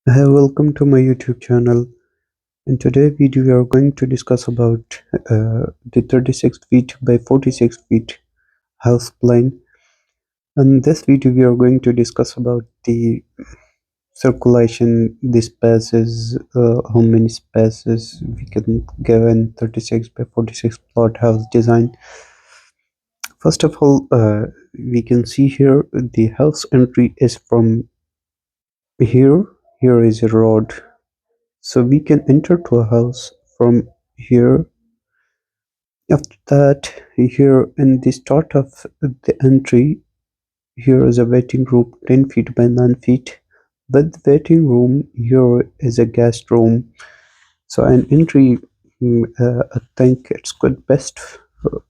Hi, welcome to my YouTube channel. In today's video, we are going to discuss about the 36 feet by 46 feet house plan. In this video, we are going to discuss about the circulation, the spaces, how many spaces we can give in 36 by 46 plot house design. First of all, we can see here the house entry is from here. Here is a road. So we can enter to a house from here. After that, here in the start of the entry, here is a waiting room 10 feet by 9 feet. With the waiting room, here is a guest room. So an entry, I think it's good best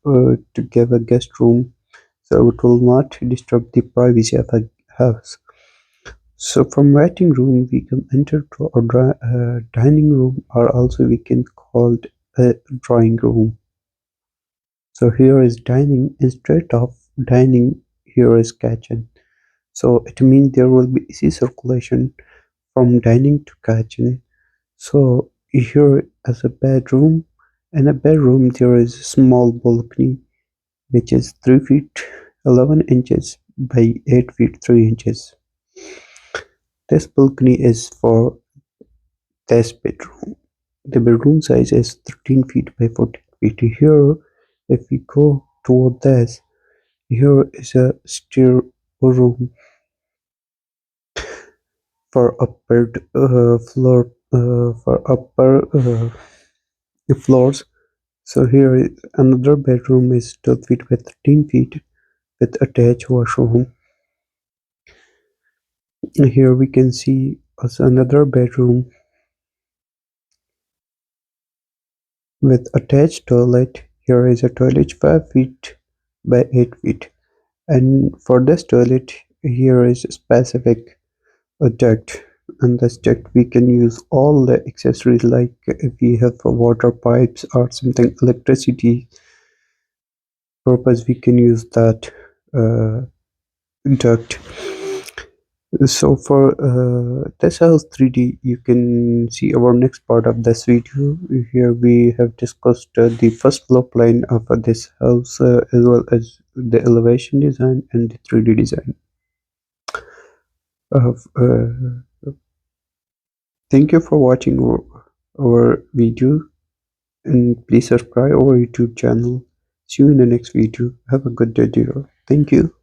to give a guest room, so it will not disturb the privacy of a house. So from waiting room, we can enter to a dining room, or also we can call it a drawing room. So here is dining. Instead of dining, here is kitchen. So it means there will be easy circulation from dining to kitchen. So here is a bedroom. In a bedroom, there is a small balcony, which is 3 feet 11 inches by 8 feet 3 inches. This balcony is for this bedroom. The bedroom size is 13 feet by 14 feet. Here, if we go toward this, here is a stair room for upper floors. So here is another bedroom is 12 feet by 13 feet with attached washroom. Here we can see also another bedroom with attached toilet. Here is a toilet 5 feet by 8 feet, and for this toilet here is specific a duct. And this duct we can use all the accessories, like if we have water pipes or something electricity purpose, we can use that uh, duct. So for this house 3D, you can see our next part of this video. Here we have discussed the first floor plan of this house, as well as the elevation design and the 3D design of thank you for watching our video, and please subscribe our YouTube channel. See you in the next video. Have a good day, dear. Thank you.